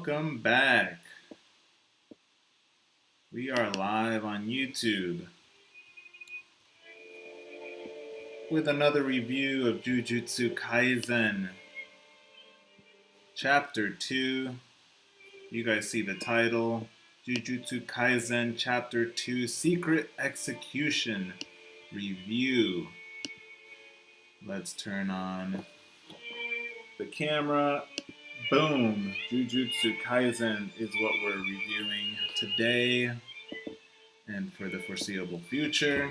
Welcome back. We are live on YouTube with another review of Jujutsu Kaisen, Chapter 2. You guys see the title, Jujutsu Kaisen Chapter 2 Secret Execution Review. Let's turn on the camera. Boom! Jujutsu Kaisen is what we're reviewing today and for the foreseeable future.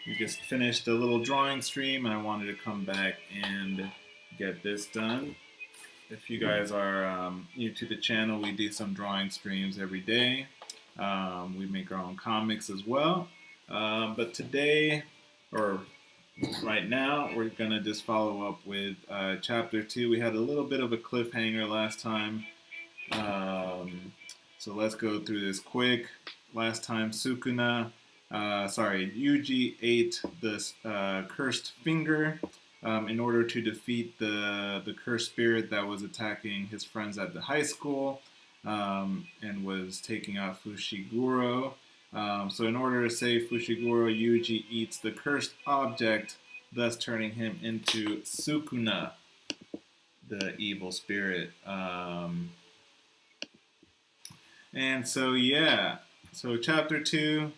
We just finished a little drawing stream and I wanted to come back and get this done. If you guys are new to the channel, we do some drawing streams every day. We make our own comics as well. But today, or right now, we're going to just follow up with Chapter 2. We had a little bit of a cliffhanger last time. So let's go through this quick. Last time, Yuji ate this cursed finger in order to defeat the cursed spirit that was attacking his friends at the high school and was taking out Fushiguro. So in order to save Fushiguro, Yuji eats the cursed object, thus turning him into Sukuna, the evil spirit. And so, yeah. So chapter 2,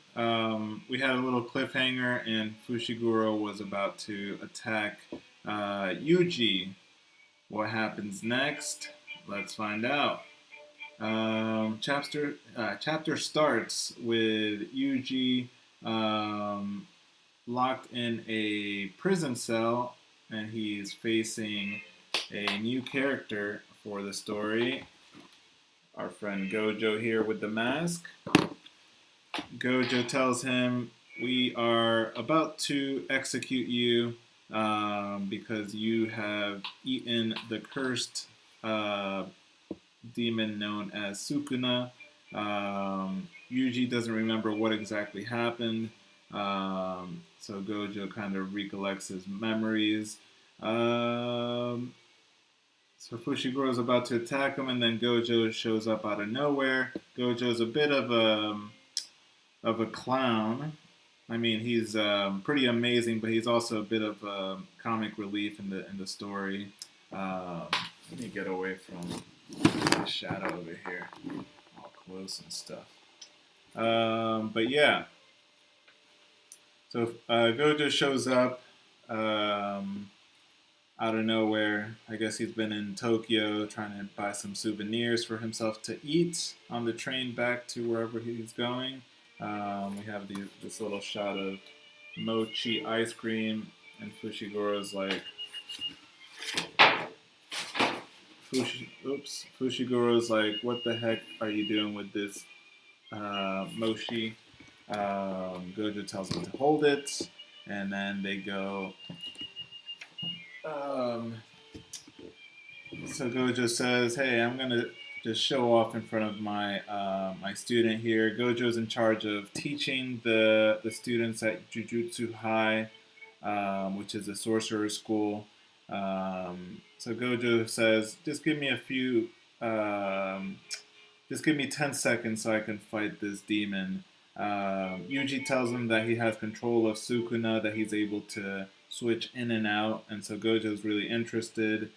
we had a little cliffhanger and Fushiguro was about to attack Yuji. What happens next? Let's find out. Chapter starts with Yuji locked in a prison cell and he's facing a new character for the story. Our friend Gojo here with the mask. Gojo tells him, we are about to execute you because you have eaten the cursed demon known as Sukuna. Yuji doesn't remember what exactly happened, so Gojo kind of recollects his memories. So Fushiguro is about to attack him, and then Gojo shows up out of nowhere. Gojo's a bit of a clown. I mean, he's pretty amazing, but he's also a bit of comic relief in the story. Let me get away from the shadow over here, all close and stuff. But yeah, so Gojo shows up out of nowhere. I guess he's been in Tokyo trying to buy some souvenirs for himself to eat on the train back to wherever he's going. We have this little shot of mochi ice cream, and Fushiguro's like, Fushiguro's like, what the heck are you doing with this mochi? Gojo tells him to hold it, and then they go. So Gojo says, hey, I'm going to just show off in front of my my student here. Gojo's in charge of teaching the students at Jujutsu High, which is a sorcerer school. So Gojo says, just give me 10 seconds so I can fight this demon. Yuji tells him that he has control of Sukuna, that he's able to switch in and out, and so Gojo's really interested,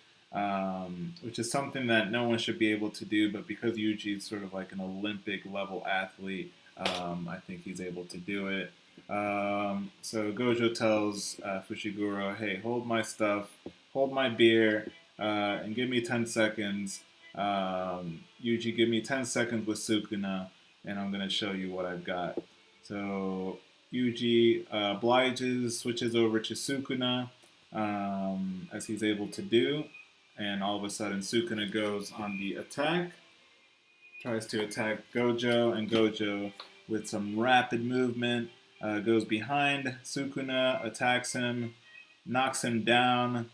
which is something that no one should be able to do, but because Yuji is sort of like an Olympic level athlete, I think he's able to do it. So Gojo tells Fushiguro, hey, hold my stuff, hold my beer, and give me 10 seconds. Yuji, give me 10 seconds with Sukuna, and I'm going to show you what I've got. So Yuji obliges, switches over to Sukuna, as he's able to do, and all of a sudden Sukuna goes on the attack, tries to attack Gojo, and Gojo, with some rapid movement, goes behind Sukuna, attacks him, knocks him down.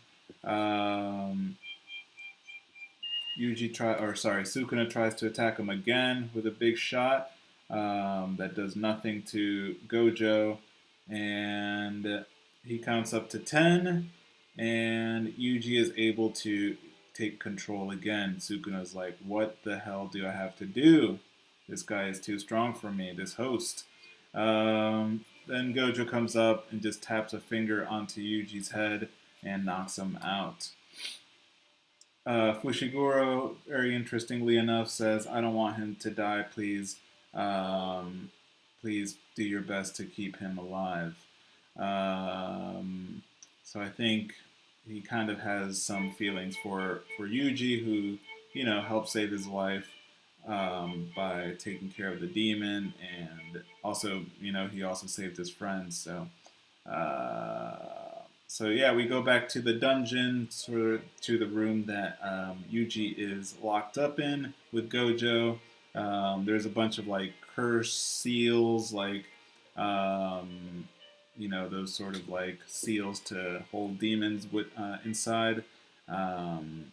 Sukuna tries to attack him again with a big shot that does nothing to Gojo, and he counts up to 10, and Yuji is able to take control again. Sukuna's like, what the hell do I have to do? This guy is too strong for me, this host. Then Gojo comes up and just taps a finger onto Yuji's head and knocks him out. Fushiguro, very interestingly enough, says, I don't want him to die, please. Please do your best to keep him alive. So I think he kind of has some feelings for Yuji, who, helped save his life by taking care of the demon, and also, he also saved his friends. So yeah, we go back to the dungeon, sort of to the room that Yuji is locked up in with Gojo. There's a bunch of like curse seals, like those sort of like seals to hold demons inside. And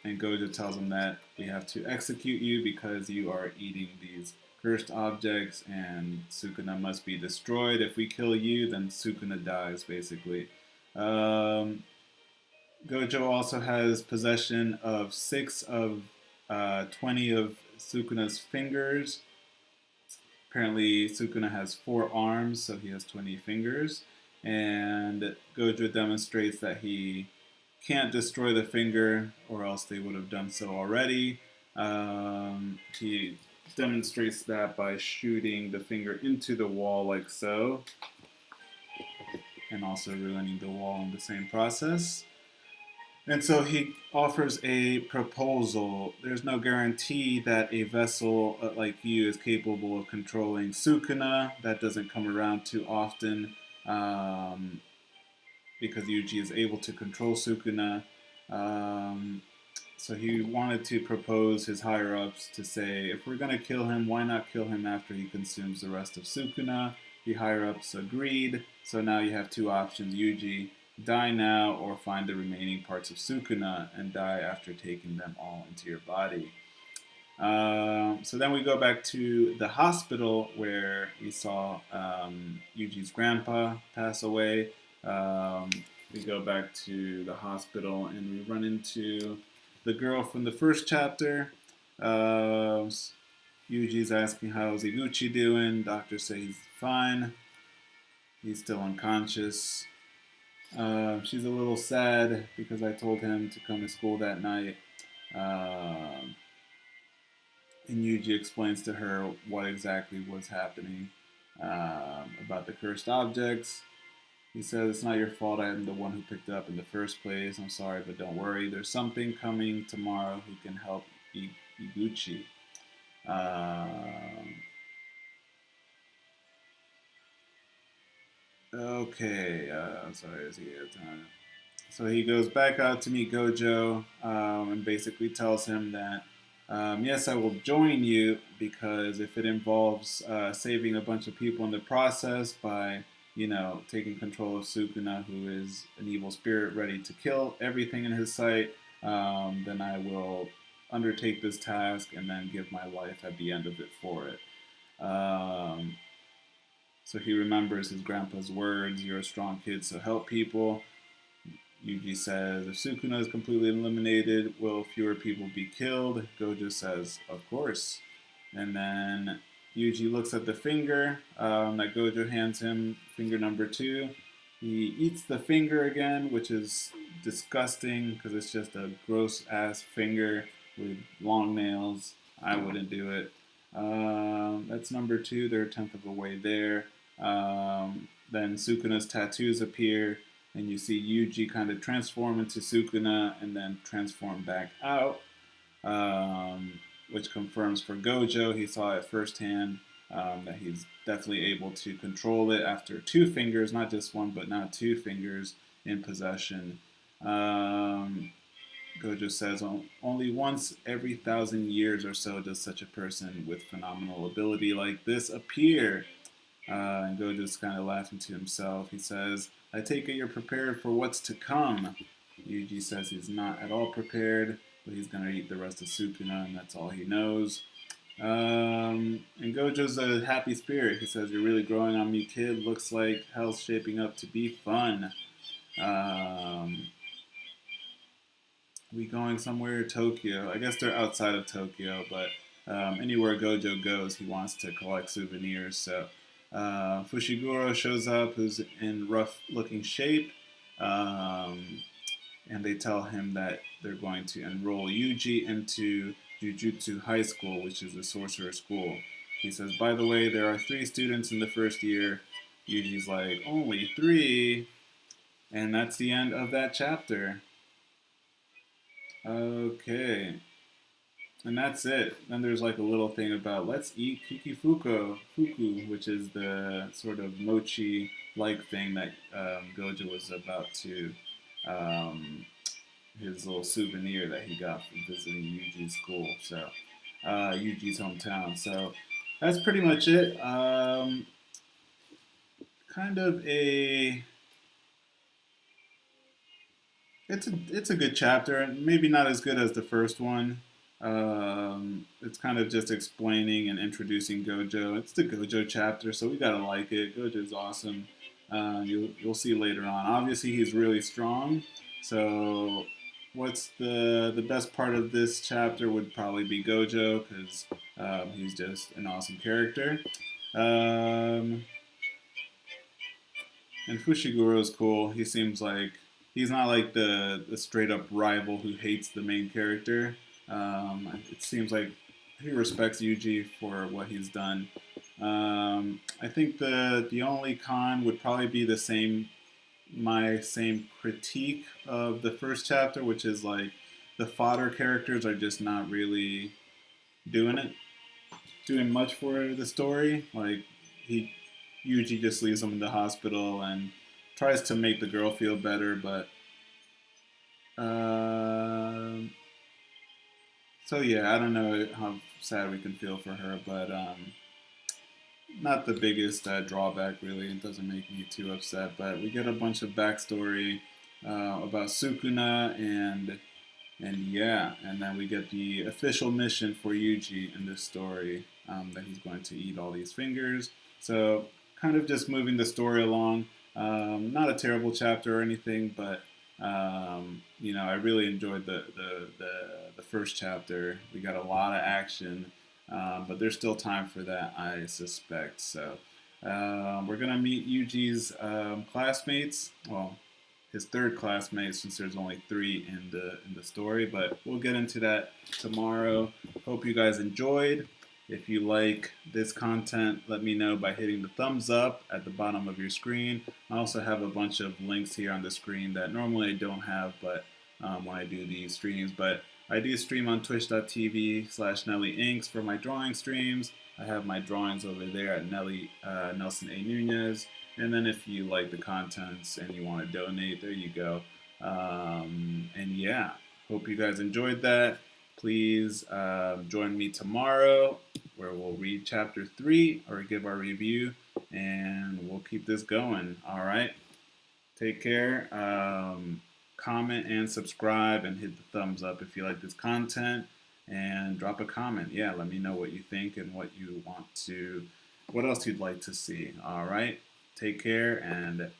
Gojo tells him that we have to execute you because you are eating these cursed objects, and Sukuna must be destroyed. If we kill you, then Sukuna dies, basically. Gojo also has possession of 6 of 20 of Sukuna's fingers. Apparently, Sukuna has 4 arms, so he has 20 fingers. And Gojo demonstrates that he can't destroy the finger, or else they would have done so already. He demonstrates that by shooting the finger into the wall like so, and also ruining the wall in the same process. And so he offers a proposal. There's no guarantee that a vessel like you is capable of controlling Sukuna. That doesn't come around too often, because Yuji is able to control Sukuna. So he wanted to propose his higher-ups to say, if we're going to kill him, why not kill him after he consumes the rest of Sukuna? The higher-ups agreed, so now you have 2 options, Yuji. Die now, or find the remaining parts of Sukuna and die after taking them all into your body. So then we go back to the hospital where we saw Yuji's grandpa pass away. We go back to the hospital and we run into the girl from the first chapter. Yuji's asking how's Iguchi doing. Doctor says he's fine. He's still unconscious. She's a little sad because I told him to come to school that night. And Yuji explains to her what exactly was happening about the cursed objects. He says, it's not your fault, I'm the one who picked it up in the first place. I'm sorry, but don't worry. There's something coming tomorrow who can help Iguchi. Okay, I'm sorry, is he at time? So he goes back out to meet Gojo and basically tells him that, yes, I will join you because if it involves saving a bunch of people in the process by, taking control of Sukuna, who is an evil spirit ready to kill everything in his sight, then I will undertake this task and then give my life at the end of it for it. So he remembers his grandpa's words, you're a strong kid, so help people. Yuji says, if Sukuna is completely eliminated, will fewer people be killed? Gojo says, of course. And then Yuji looks at the finger that Gojo hands him, finger number 2. He eats the finger again, which is disgusting because it's just a gross-ass finger with long nails. I wouldn't do it. That's number 2. They're a tenth of a way there. Then Sukuna's tattoos appear, and you see Yuji kind of transform into Sukuna and then transform back out, which confirms for Gojo, he saw it firsthand, that he's definitely able to control it after 2 fingers, not just 1, but now 2 fingers in possession. Gojo says only once every 1,000 years or so does such a person with phenomenal ability like this appear. And Gojo's kind of laughing to himself. He says, I take it you're prepared for what's to come. Yuji says he's not at all prepared, but he's going to eat the rest of Sukuna, and that's all he knows. And Gojo's a happy spirit. He says, you're really growing on me, kid. Looks like hell's shaping up to be fun. We going somewhere? Tokyo. I guess they're outside of Tokyo, but anywhere Gojo goes, he wants to collect souvenirs. So Fushiguro shows up, who's in rough-looking shape, um, and they tell him that they're going to enroll Yuji into Jujutsu High School, which is a sorcerer school. He says, by the way, there are 3 students in the first year. Yuji's like, only 3? And that's the end of that chapter. Okay. And that's it. Then there's like a little thing about let's eat fuku, which is the sort of mochi-like thing that Gojo was about to, um, his little souvenir that he got from visiting Yuji's school, so Yuji's hometown. So that's pretty much it. Kind of a it's a good chapter. Maybe not as good as the first one. It's kind of just explaining and introducing Gojo. It's the Gojo chapter, so we gotta like it. Gojo's awesome. You'll see later on. Obviously, he's really strong. So, what's the best part of this chapter would probably be Gojo because he's just an awesome character. Um, and Fushiguro's cool. He seems like he's not like the straight up rival who hates the main character. It seems like he respects Yuji for what he's done. I think the only con would probably be my same critique of the first chapter, which is like the fodder characters are just not really doing much for the story. Like he Yuji just leaves them in the hospital and tries to make the girl feel better, but so yeah, I don't know how sad we can feel for her, but not the biggest drawback really. It doesn't make me too upset, but we get a bunch of backstory about Sukuna and yeah, and then we get the official mission for Yuji in this story that he's going to eat all these fingers. So kind of just moving the story along. Not a terrible chapter or anything, but I really enjoyed the first chapter. We got a lot of action, but there's still time for that, I suspect. So we're gonna meet Yuji's classmates. Well, his third classmate, since there's only 3 in the story. But we'll get into that tomorrow. Hope you guys enjoyed. If you like this content, let me know by hitting the thumbs up at the bottom of your screen. I also have a bunch of links here on the screen that normally I don't have, but when I do these streams. But I do stream on twitch.tv/NellyInks for my drawing streams. I have my drawings over there at Nelson A. Nunez. And then if you like the contents and you want to donate, there you go. And yeah, hope you guys enjoyed that. Please join me tomorrow where we'll read chapter 3 or give our review, and we'll keep this going. All right. Take care. Comment and subscribe and hit the thumbs up if you like this content, and drop a comment. Yeah, let me know what you think and what else you'd like to see. All right. Take care and